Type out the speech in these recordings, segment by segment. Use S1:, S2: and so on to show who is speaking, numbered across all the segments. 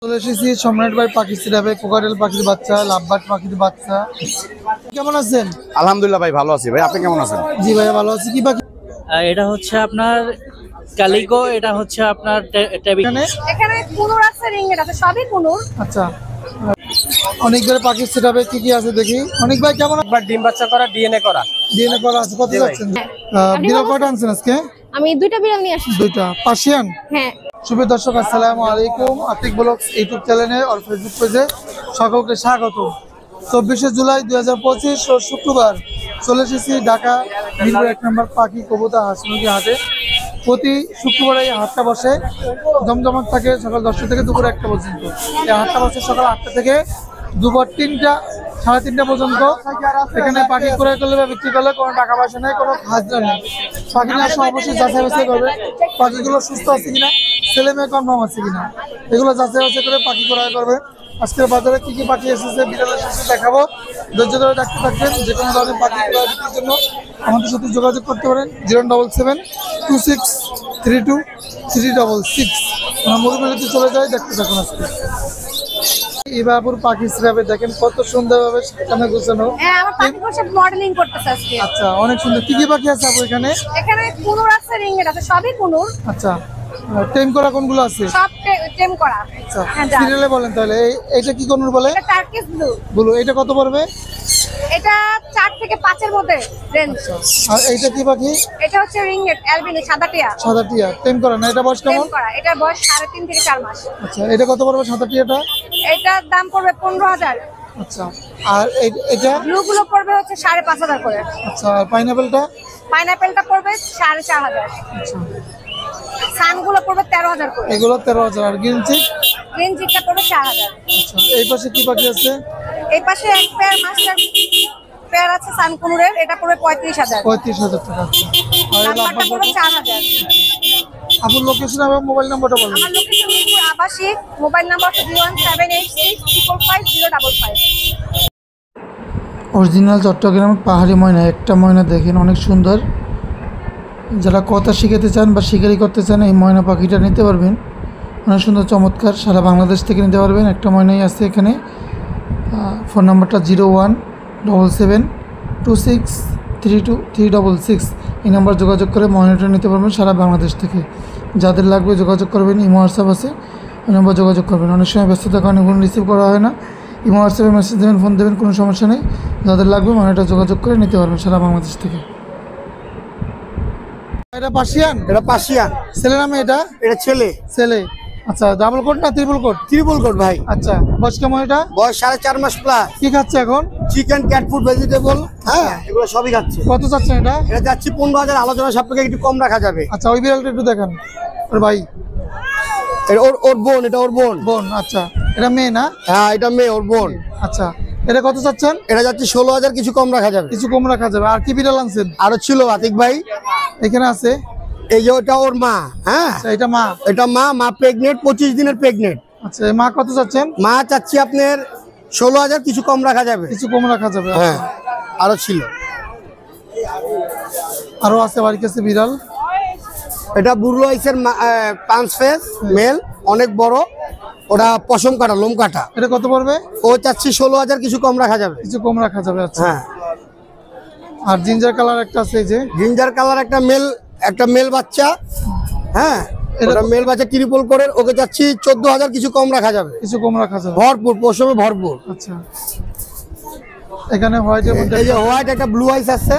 S1: চলে এসেছি সম্রাট ভাই পাখি সিরাপে কোকাটেল পাখির বাচ্চা, লাভবার্ড পাখির বাচ্চা। কেমন আছেন?
S2: আলহামদুলিল্লাহ ভাই, ভালো আছি ভাই। আপনি কেমন আছেন?
S1: জি ভাই ভালো আছি। কি পাখি?
S3: এটা হচ্ছে আপনার কালিগো, এটা হচ্ছে আপনার
S4: এখানে কুনুর আছে, রিংনেট আছে, সবই কুনুর।
S1: আচ্ছা, অনেক ধরে পাখির সিরাপে কি কি আছে দেখি। অনেক ভাই কেমন?
S3: একবার ডিম বাচ্চা করা, ডিএনএ করা
S1: করা আছে। কত যাচ্ছেন? বিড়াল কয়টা আনছেন আজকে?
S4: আমি দুইটা বিড়াল নিয়ে আসছি।
S1: দুইটা পার্সিয়ান?
S4: হ্যাঁ।
S1: শুভ দর্শক, আসসালামু আলাইকুম। আতিক ব্লগস ইউটিউব চ্যানেলে আর ফেসবুক পেজে সকলকে স্বাগত। 24শে জুলাই 2025 রোজ শুক্রবার চলে এসেছি ঢাকা মিরপুর 1 নম্বর পাখি কবুতর হাঁস মুরগি হাটে। প্রতি শুক্রবারে এই হাটটা বসে, জমজমাট থাকে সকাল 10টা থেকে দুপুর 1টা পর্যন্ত। এই হাটটা বসে সকাল 8টা থেকে দুপুর 3টা, সাড়ে 3টা পর্যন্ত। এখানে পাখি ক্রয় করলে বা বিক্রি করলে কোনো টাকা পয়সা নেই, কোনো হাজিরা নেই। পাখি নেওয়ার সময় অবশ্যই যাচাই বাছাই করবে পাখিগুলো সুস্থ আছে কিনা, ছেলে মেয়ে কনফার্ম আছে কিনা, এগুলো যাচাই বাছাই করে পাখি ক্রয় করবে। আজকের বাজারে কি কি পাখি এসেছে, বিড়াল এসেছে দেখাবো। ধৈর্য ধরে ডাকতে থাকবেন। যে কোনো ধরনের পাখি ক্রয় বিক্রির জন্য আমাদের সাথে যোগাযোগ করতে পারেন 07726323666। আমরা মুরুমেলিতে চলে যাই, দেখতে থাকুন। আজকে ইবাপুর পাখি সিরাপে দেখেন কত সুন্দরভাবে সাজানো গোছানো।
S4: হ্যাঁ, আমার পাখি বসে মডেলিং করতেছে আজকে।
S1: আচ্ছা, অনেক সুন্দর। কি কি পাখি আছে আপু এখানে?
S4: এখানে কুনুর আছে, রিংনেট আছে, সবই কুনুর।
S1: আচ্ছা, টেম করা কোনগুলো আছে?
S4: সব টেম করা।
S1: আচ্ছা,
S4: হ্যাঁ, যা।
S1: সিরিয়ালে বলেন তাহলে। এইটা কি কোনুর বলে?
S4: এটা টার্কিশ ব্লু।
S1: ব্লু। এটা কত পড়বে?
S4: এটা 4 থেকে 5 এর মধ্যে রেঞ্জ।
S1: আর এইটা কি পাখি?
S4: এটা হচ্ছে রিংনেট অ্যালবিনো, সাদা টিয়া।
S1: সাদা টিয়া। টেম করা না? এটা বয়স
S4: টেম
S1: কেমন?
S4: করা। এটার বয়স 3.5 থেকে 4 মাস।
S1: আচ্ছা, এটা কত পড়বে সাদা টিয়াটা?
S4: এটার দাম পড়বে 15,000।
S1: আচ্ছা, আর এটা?
S4: ব্লু গুলো পড়বে হচ্ছে 5,500 করে।
S1: আচ্ছা, আর পাইনাপেলটা?
S4: পাইনাপেলটা পড়বে 4,500।
S1: আচ্ছা,
S4: সানগুলো পড়বে 13,000 করে।
S1: এগুলো 13,000। আর গ্রিন চিক?
S4: গ্রিন চিকটা পড়বে 4,000।
S1: আচ্ছা, এই পাশে কি পাখি আছে?
S4: এই পাশে এক পেয়ার মাস্টার পেয়ার আছে সানকুনুরের, এটা পড়বে 35,000।
S1: 35,000 টাকা। আচ্ছা, আর এই
S4: নাম্বারটা পড়বে 4,000।
S1: আপনার লোকেশন এবং মোবাইল নাম্বারটা বলুন।
S4: আমার লোকেশন মিরপুর আবাসিক, মোবাইল নাম্বার হচ্ছে 01786455055।
S1: অরিজিনাল চট্টগ্রাম পাহাড়ি ময়না। একটা ময়না দেখেন অনেক সুন্দর। যারা কথা শিখাতে চান বা শিকারি করতে চান, এই ময়না পাখিটা নিতে পারবেন। অনেক সুন্দর, চমৎকার। সারা বাংলাদেশ থেকে নিতে পারবেন। একটা ময়নাই আছে এখানে। ফোন নাম্বারটা 01772632366। এই নাম্বার যোগাযোগ করে ময়নাটা নিতে পারবেন সারা বাংলাদেশ থেকে। যাদের লাগবে যোগাযোগ করবেন। ইমো হোয়াটসঅ্যাপ আছে, ওই নাম্বার যোগাযোগ করবেন। অনেক সময় ব্যস্ততার কারণে ফোন রিসিভ করা হয় না। ইমো হোয়াটসঅ্যাপে মেসেজ দেবেন, ফোন দেবেন, কোনো সমস্যা নেই। যাদের লাগবে ময়নাটা যোগাযোগ করে নিতে পারবেন সারা বাংলাদেশ থেকে। এটা পার্সিয়ান?
S2: এটা পার্সিয়ান।
S1: ছেলে নামে? এটা
S2: এটা ছেলে।
S1: ছেলে। আচ্ছা, ডাবল কোট না ট্রিপল কোট?
S2: ত্রিপল কোট ভাই।
S1: আচ্ছা, বয়স কেমন এটা?
S2: বয়স 4.5 মাস প্লাস।
S1: কি খাচ্ছে এখন?
S2: চিকেন, ক্যাট ফুড, ভেজিটেবল, হ্যাঁ এগুলো সবই খাচ্ছে।
S1: কত চাচ্ছেন এটা?
S2: এটা যাচ্ছে 15,000। আলোচনা সাপেক্ষে একটু কম রাখা যাবে।
S1: আচ্ছা, ওই বিড়ালটা একটু দেখান। ওর ভাই?
S2: এটা ওর বোন। এটা ওর বোন।
S1: বোন। আচ্ছা, এটা মেয়ে না?
S2: হ্যাঁ, এটা মেয়ে, ওর বোন।
S1: আচ্ছা, এটা কত চাচ্ছেন?
S2: এটা যাচ্ছে 16,000, কিছু কম রাখা যাবে।
S1: কিছু কম রাখা যাবে। আর কি বিড়াল আনছেন?
S2: আরো ছিল আতিক ভাই,
S1: এখানে আছে।
S2: এই যে ওটা ওর মা। হ্যাঁ,
S1: আচ্ছা, এটা মা?
S2: এটা মা প্রেগনেন্ট, 25 দিনের প্রেগনেন্ট।
S1: আচ্ছা, এই মা কত চাচ্ছেন?
S2: মা চাচ্ছি আপনার 16,000, কিছু কম রাখা যাবে।
S1: কিছু কম রাখা যাবে।
S2: হ্যাঁ, আরো ছিল।
S1: আরো আছে বাড়ির কাছে বিড়াল।
S2: এটা বুরলো আইসের পাঁচ ফেস মেল, অনেক বড়। ওটা পশম কাটা, লোম কাটা।
S1: এটা কত পড়বে?
S2: ও চাচ্ছি 16,000, কিছু কম রাখা যাবে।
S1: কিছু কম রাখা যাবে। আচ্ছা,
S2: হ্যাঁ।
S1: আর জিঞ্জার কালার একটা আছে, এই যে
S2: জিঞ্জার কালার একটা মেল বাচ্চা। হ্যাঁ, এটা মেল বাচ্চা ট্রিপল করে, ওকে চাচ্ছি 14,000, কিছু কম রাখা যাবে।
S1: কিছু কম রাখা যাবে।
S2: ভরপুর পশমে ভরপুর।
S1: আচ্ছা, এখানে হোয়াইটের মধ্যে
S2: এই যে হোয়াইট একটা ব্লু আইস আছে,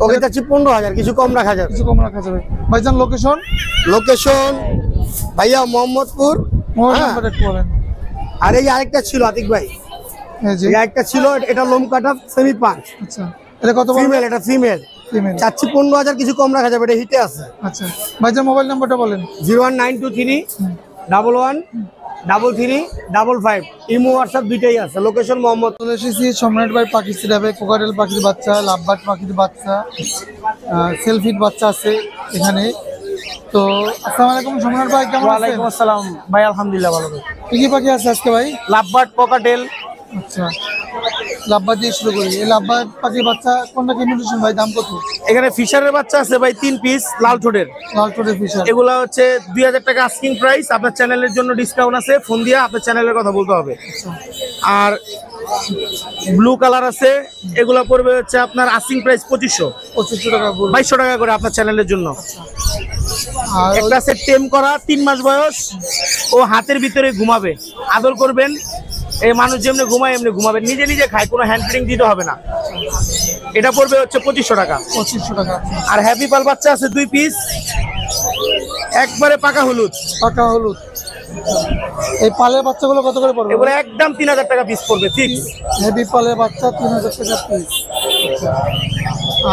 S2: ওকে চাচ্ছি 15,000, কিছু কম রাখা যাবে।
S1: কিছু কম রাখা যাবে। ভাইজান লোকেশন?
S2: লোকেশন ভাইয়া মোহাম্মদপুর।
S1: মোবাইল নাম্বার একটু বলেন।
S2: আর এই আরেকটা ছিল আতিক ভাই,
S1: এই যে
S2: এই আরেকটা ছিল, এটা লোম কাটা সেমি পাঁচ।
S1: আচ্ছা, এটা কত পড়বে?
S2: ফিমেল, এটা ফিমেল।
S1: ফিমেল।
S2: চাচ্ছি 15,000, কিছু কম রাখা যাবে। এটা হিটে আছে।
S1: আচ্ছা, ভাইজান মোবাইল নাম্বারটা বলেন।
S2: 01923113355। ইমো হোয়াটসঅ্যাপ দুইটাই আছে। লোকেশন মোহাম্মদ।
S1: চলে এসেছি সম্রাট ভাই পাখি সিরাপে। কোকাটেল পাখির বাচ্চা, লাভবার্ড পাখির বাচ্চা, সেলফিট বাচ্চা আছে এখানে। তো আসসালামু আলাইকুম সম্রাট ভাই, কেমন আছেন?
S3: ওয়ালাইকুম আসসালাম ভাই, আলহামদুলিল্লাহ ভালো।
S1: কি কি পাখি আছে আজকে ভাই?
S3: Lovebird, cockatiel.
S1: আচ্ছা, লাভবা দিয়ে শুরু করি। এই লাভবা পাখির বাচ্চা কোনটা কিমিটেশন ভাই, দাম কত?
S5: এখানে ফিশারের বাচ্চা আছে ভাই 3 পিস লাল ঠোঁটের,
S1: লাল টোটের ফিশার।
S5: এগুলা হচ্ছে 2000 টাকা আস্কিং প্রাইস। আপনার চ্যানেলের জন্য ডিসকাউন্ট আছে, ফোন দিয়ে আপনার চ্যানেলের কথা বলতে হবে। আর ব্লু কালার আছে, এগুলা পড়বে হচ্ছে আপনার আস্কিং প্রাইস 2500,
S1: 2500 টাকা বলবো।
S5: 2200 টাকা করে আপনার চ্যানেলের জন্য।
S1: আর
S5: একটা আছে টেম করা, 3 মাস বয়স, ও হাতের ভিতরে ঘুমাবে, আদর করবেন, এই মানুষ যেমনি ঘুমায় এমনি ঘুমাবেন, নিজে নিজে খায়, কোনো হ্যান্ড ফিডিং দিতে হবে না। এটা পড়বে হচ্ছে 2500 টাকা।
S1: 2500 টাকা।
S5: আর হ্যাপি পাল বাচ্চা আছে 2 পিস, একবারে পাকা হলুদ,
S1: পাকা হলুদ। এই পালের বাচ্চাগুলো কত করে পড়বে?
S5: এগুলো একদম 3000 টাকা পিস পড়বে ফিক্স।
S1: হেভি পালের বাচ্চা 3000 টাকা পিস।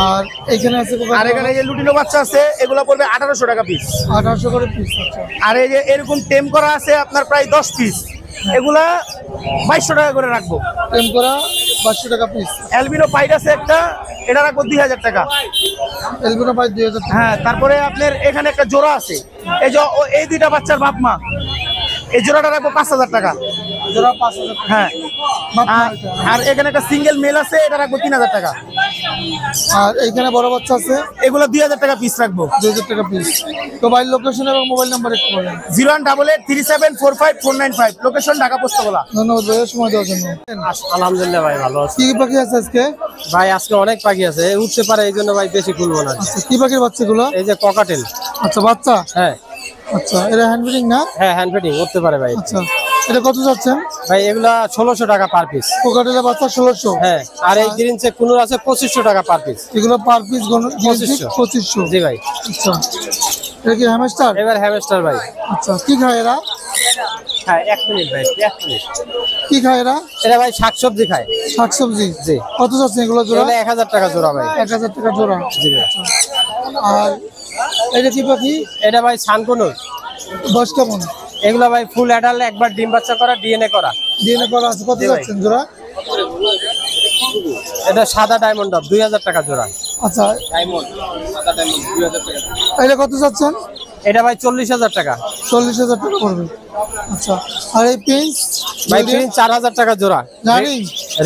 S1: আর এখানে আছে
S5: আর এখানে যে লুটিনো বাচ্চা আছে, এগুলো পড়বে 1800 টাকা পিস।
S1: 1800 করে পিস। আচ্ছা,
S5: আর এই যে এরকম টেম করা আছে আপনার প্রায় 10 পিস, এগুলা 2200 টাকা করে রাখবো।
S1: টেম করা 2200 টাকা পিস।
S5: অ্যালবিনো পাইড আছে একটা, এটা রাখবো 2000 টাকা।
S1: এলবিনো পাই 2000 টাকা।
S5: হ্যাঁ, তারপরে আপনার এখানে একটা জোড়া আছে, এই যে এই দুইটা বাচ্চার বাপ মা, এই জোড়াটা রাখবো 5000 টাকা।
S1: জোড়া 5000 টাকা।
S5: হ্যাঁ, আর এখানে একটা সিঙ্গেল মেল আছে, এটা রাখবো 3000 টাকা।
S1: আর এইখানে বড় বাচ্চা আছে,
S5: এগুলো 2000 টাকা পিস রাখবো।
S1: 2000 টাকা পিস। তো ভাই লোকেশন এবং মোবাইল নাম্বার একটু বলেন।
S5: 01883745495, লোকেশন ঢাকা পোস্তগোলা।
S1: ধন্যবাদ ভাইয়া সময় দেওয়ার জন্য।
S6: আলহামদুলিল্লাহ ভাই ভালো আছে।
S1: কি পাখি আছে আজকে?
S6: ভাই আজকে অনেক পাখি আছে, উঠতে পারে এই জন্য ভাই বেশি খুলবো না।
S1: আচ্ছা, কি পাখির বাচ্চাগুলো?
S6: এই যে ককাটেল।
S1: আচ্ছা, বাচ্চা।
S6: হ্যাঁ
S1: আচ্ছা, এটা হ্যান্ড ফিডিং না?
S6: হ্যাঁ, হ্যান্ড ফিডিং উঠতে পারে ভাই।
S1: আচ্ছা, এটা কত যাচ্ছেন?
S6: ভাই এগুলা 1600 টাকা পার পিস।
S1: কোকাটেলের বাচ্চা 1600।
S6: হ্যাঁ, আর এই গ্রিন চেক কুনুর আছে 2500 টাকা পার পিস।
S1: এগুলো পার পিস
S6: 2500।
S1: 2500।
S6: জি ভাই।
S1: আচ্ছা, এটা কি হ্যামস্টার?
S6: এবার হ্যামস্টার ভাই।
S1: আচ্ছা, কি খায় এরা?
S6: হ্যাঁ, 1 মিনিট ভাই, 1 মিনিট।
S1: কি খায় এরা?
S6: এটা ভাই শাকসবজি খায়।
S1: শাকসবজি।
S6: জি।
S1: কত যাচ্ছে এগুলো জোড়া?
S6: এগুলা 1000 টাকা জোড়া ভাই।
S1: 1000 টাকা জোড়া।
S6: জি ভাই।
S1: আর এটা কি পাখি?
S6: এটা ভাই সানকুনুর।
S1: বয়স কেমন?
S6: এগুলা ভাই ফুল অ্যাডাল্ট, একবার ডিম বাচ্চা করা, ডিএনএ করা।
S1: ডিএনএ করা আছে। কত
S6: জি ভাই।
S1: যাচ্ছেন জোড়া?
S6: এটা সাদা ডায়মন্ড অফ 2000 টাকা জোড়া।
S1: আচ্ছা,
S6: ডায়মন্ড, সাদা ডায়মন্ড 2000 টাকা।
S1: এটা কত যাচ্ছেন?
S6: এটা ভাই 40000 টাকা।
S1: 40000 টাকা পড়বে। আচ্ছা, আর এই পিঙ্ক
S6: ভাই প্রিন্ট 4000 টাকা জোড়া,
S1: জানি।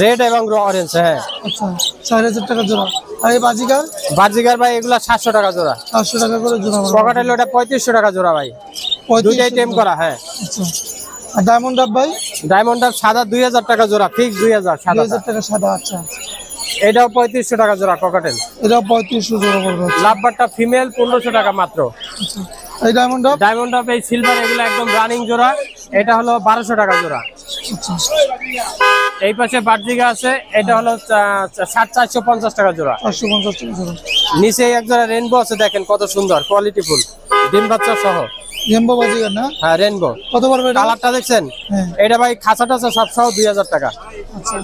S6: রেড এবং অরেঞ্জ। হ্যাঁ,
S1: আচ্ছা, 4000 টাকা জোড়া। আর এই বাজিকার
S6: বাজিগার ভাই এগুলা 700 টাকা জোড়া।
S1: 400 টাকা করে জোড়া।
S6: পকেটেল ওটা 3500 টাকা জোড়া ভাই,
S1: 3500
S6: দুইটাই টেম করা। হ্যাঁ,
S1: আচ্ছা, আর ডায়মন্ড ডাব ভাই
S6: ডায়মন্ড আপ সাদা 2000 টাকা জোড়া, ফিক্স 2000 সাদা।
S1: 2000 টাকা সাদা। আচ্ছা,
S6: এটাও 3500 টাকা জোড়া ককেটেল।
S1: এটা 3500 জোড়া পড়বে।
S6: লাভবারটা ফিমেল 1500 টাকা মাত্র।
S1: আচ্ছা, এই ডায়মন্ড ডাব।
S6: ডায়মন্ড আপ এই সিলভার এগুলো একদম রানিং জোড়া, এটা হলো 1200 টাকা জোড়া।
S1: আচ্ছা,
S6: এই পাশে বার্জিগা আছে, এটা হলো 450 টাকা জোড়া।
S1: 450 টাকা জোড়া।
S6: নিচে এক জোড়া রেনবো আছে, দেখেন কত সুন্দর কোয়ালিটি ফুল, ডিম বাচ্চা সহ।
S1: রেনবো বাজিকার না?
S6: হ্যাঁ, রেনবো।
S1: কত পড়বে এটা?
S6: কালারটা দেখছেন?
S1: হ্যাঁ।
S6: এটা ভাই খাঁচা টাচা সব সহ 2000 টাকা।
S1: আচ্ছা,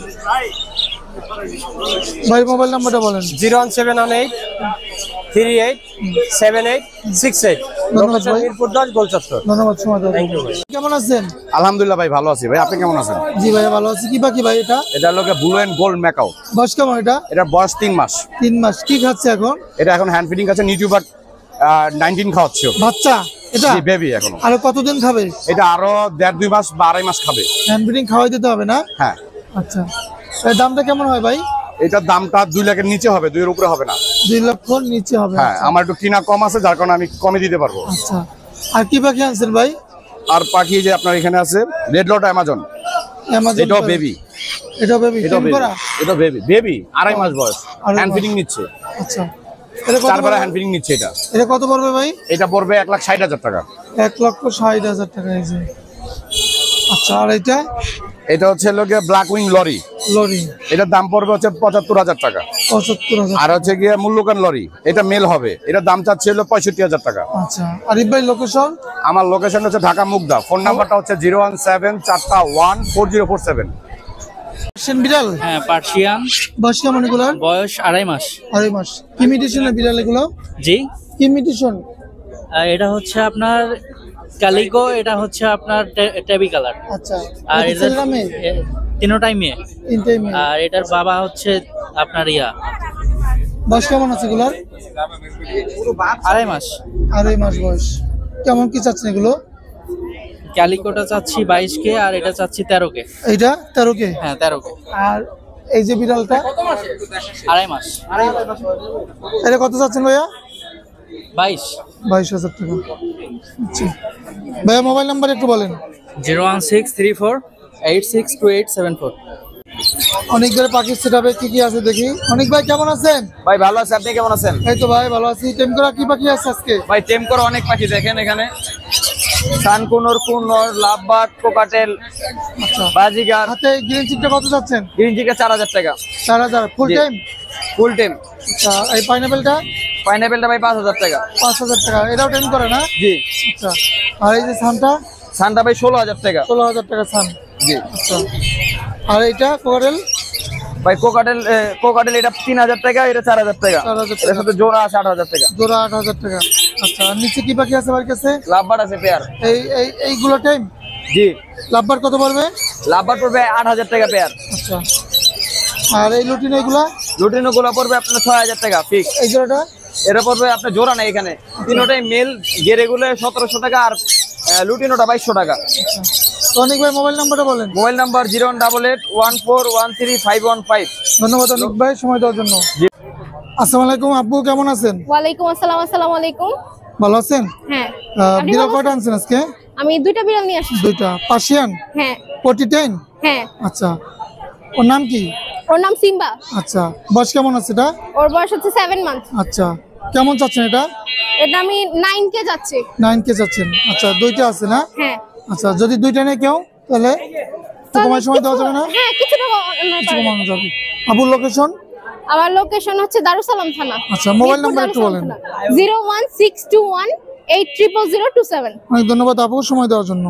S1: ভাই মোবাইল নাম্বারটা বলেন।
S6: 01718 38 78 68।
S1: ধন্যবাদ ভাই।
S6: মিরপুর 10 গোলচত্বর।
S1: ধন্যবাদ সময় দেওয়ার
S6: থ্যাংক ইউ
S1: জন্য।
S6: ভাই।
S1: কেমন আছেন?
S7: আলহামদুলিল্লাহ ভাই, ভালো আছি ভাই। আপনি কেমন আছেন?
S1: জি ভাই ভালো আছি। কি পাখি ভাই এটা?
S7: এটা লোকে ব্লু এন্ড গোল্ড ম্যাকাও।
S1: বয়স কেমন এটা?
S7: এটার বয়স 3 মাস।
S1: 3 মাস। কি খাচ্ছে এখন?
S7: এটা এখন হ্যান্ড ফিডিং আছে, ইউটিউবার 19 খাওয়াচ্ছে ওকে।
S1: বাচ্চা এটা?
S7: জি, বেবি এখনো।
S1: আর কতদিন খাবে?
S7: এটা আরো 1.5-2 মাস বা 2.5 মাস খাবে।
S1: হ্যান্ড ফিডিং খাওয়াই দিতে হবে না?
S7: হ্যাঁ।
S1: আচ্ছা, এর দামটা কেমন হয় ভাই?
S7: এটার দামটা 2 লাখের নিচে হবে, 2 এর উপরে হবে না।
S1: 2 লক্ষ নিচে হবে।
S7: হ্যাঁ,
S1: আচ্ছা।
S7: আমার একটু কিনা কম আছে, যার কারণে আমি কমে দিতে পারবো।
S1: আচ্ছা, আর কি পাখি আনছেন ভাই?
S7: আর পাখি যে আপনার এখানে আছে রেড লট অ্যামাজন,
S1: অ্যামাজন।
S7: এটাও বেবি।
S1: এটাও বেবি।
S7: এটাও বেবি।
S1: করা?
S7: এটা বেবি, 2.5 মাস বয়স।
S1: 2.5
S7: হ্যান্ড
S1: মাস।
S7: ফিডিং নিচ্ছে,
S1: আচ্ছা, এটা কত
S7: 4 বার
S1: পড়বে?
S7: হ্যান্ড ফিডিং নিচ্ছে। এটা
S1: এটা কত পড়বে ভাই?
S7: এটা পড়বে 1,60,000 টাকা।
S1: 1,60,000 টাকা। এই যে। আচ্ছা, আর এটা?
S7: এটা হচ্ছে লোকে ব্ল্যাক উইং লরি,
S1: লরি।
S7: এটার দাম পড়বে হচ্ছে 75,000 টাকা।
S1: 75,000।
S7: আর হচ্ছে গিয়ে মূল্যকান লরি, এটা মেল হবে, এটার দাম চাচ্ছে হলো 65,000 টাকা।
S1: আচ্ছা, আরিফ ভাই লোকেশন?
S7: আমার লোকেশন হচ্ছে ঢাকা মুগদা। ফোন নাম্বারটা হচ্ছে 017414047।
S1: পার্সিয়ান বিড়াল?
S3: হ্যাঁ, পার্সিয়ান।
S1: বয়স কেমন এগুলার?
S3: বয়স 2.5 মাস।
S1: 2.5 মাস। কি মিউটেশনের বিড়াল এগুলো?
S3: জি।
S1: কি মিউটেশন?
S3: এটা হচ্ছে আপনার কালিকো, এটা হচ্ছে আপনার টেবি কালার।
S1: আচ্ছা,
S3: আর
S1: এটা
S3: এটা
S1: ছেলেরা মেয়ে?
S3: তিনটাই মেয়ে।
S1: তিনটাই মেয়ে।
S3: আর এটার বাবা হচ্ছে আপনার
S1: বয়স কেমন আছে এগুলার?
S3: 2.5 মাস।
S1: 2.5 মাস বয়স। কেমন কি চাচ্ছেন এগুলো?
S3: ক্যালিকোটা চাচ্ছি 22K, আর এটা চাচ্ছি 13K।
S1: এইটা 13K।
S3: হ্যাঁ, 13K।
S1: আর এই যে বিড়ালটা
S3: 2.5 মাস।
S1: এটা কত চাচ্ছেন ভাইয়া?
S3: 22।
S1: 22,000 টাকা। আচ্ছা ভাইয়া মোবাইল নাম্বার একটু বলেন।
S3: 01634862874।
S1: অনেক ধরে পাখির সেটআপে কি কি আছে দেখি। অনেক ভাই কেমন আছেন?
S8: ভাই ভালো আছে, আপনি কেমন আছেন?
S1: এই তো ভাই ভালো আছি। টেম করা কি পাখি আছে আজকে?
S8: ভাই টেম করে অনেক পাখি দেখেন এখানে, সানকুনোর, কুনোর, লাভবার্ড, কোকাটেল,
S1: আচ্ছা
S8: বাজিগার।
S1: হাতে গ্রিন চিকটা কত চাচ্ছেন?
S8: গ্রিন চিকা 4000 টাকা
S1: 4,000 ফুল
S8: জি।
S1: টাইম।
S8: ফুল টেম।
S1: আচ্ছা এই পাইনাপেলটা
S8: পাইনাপেলটা ভাই 5000 টাকা
S1: 5,000 টাকা। এটাও টেম করে না?
S8: জি।
S1: আচ্ছা আর এই যে সানটা
S8: সানটা ভাই 16000 টাকা
S1: 16,000 টাকা সান।
S8: জি।
S1: আচ্ছা আর এইটা কোকারেল
S8: ভাই কোকাটেল এটা 3000 টাকা, এটা 4000 টাকা।
S1: 4,000
S8: এর
S1: টাকা
S8: সাথে জোড়া আছে 8000 টাকা।
S1: জোড়া 8,000 টাকা। আচ্ছা আর নিচে কি পাখি আছে আমার কাছে?
S8: লাভবার্ড আছে পেয়ার।
S1: এইগুলো টাইম
S8: জি।
S1: লাভবার কত পড়বে?
S8: লাভবার্ড পড়বে 8000 টাকা পেয়ার।
S1: আচ্ছা আর এই লুটিন এইগুলা
S8: লুটিনো গুলো পড়বে আপনার 6000 টাকা ফিক্স।
S1: এই জোড়াটা
S8: এটা পড়বে আপনার জোড়া নাই এখানে, তিনটাই মেল। গেরেগুলো 1700 টাকা আর লুটিনোটা 2200 টাকা।
S1: তো অনেক ভাই মোবাইল নাম্বারটা বলেন।
S8: Mobile number 01881413515।
S1: ধন্যবাদ অনেক ভাই সময় দেওয়ার জন্য। আসসালামু আলাইকুম আব্বু, কেমন আছেন?
S4: ওয়ালাইকুম আসসালাম। আসসালামু আলাইকুম।
S1: ভালো আছেন?
S4: হ্যাঁ আপনি
S1: বিড়াল
S4: ভালো
S1: কয়টা আনছেন আজকে?
S4: আমি 2টা বিড়াল নিয়ে আসছি।
S1: 2টা পার্সিয়ান
S4: হ্যাঁ
S1: পটি 10।
S4: হ্যাঁ।
S1: আচ্ছা ওর নাম কি?
S4: ওর নাম সিম্বা।
S1: আচ্ছা বয়স কেমন আছে এটা?
S4: ওর বয়স হচ্ছে 7 মান্থ।
S1: আচ্ছা কেমন চাচ্ছেন এটা?
S4: এটা আমি 9K যাচ্ছে।
S1: 9K চাচ্ছেন। আচ্ছা 2টা আছে না?
S4: হ্যাঁ
S1: আচ্ছা যদি 2টা নেই কেউ তাহলে তো কমায় সময় দেওয়া যাবে না?
S4: হ্যাঁ কিছুটা
S1: কিছু কমানো যাবে। আবুর লোকেশন?
S4: আমার লোকেশন হচ্ছে দারুসালাম থানা।
S1: আচ্ছা মোবাইল নাম্বার একটু বলেন।
S4: 01621 8000227।
S1: অনেক ধন্যবাদ আপু সময় দেওয়ার জন্য।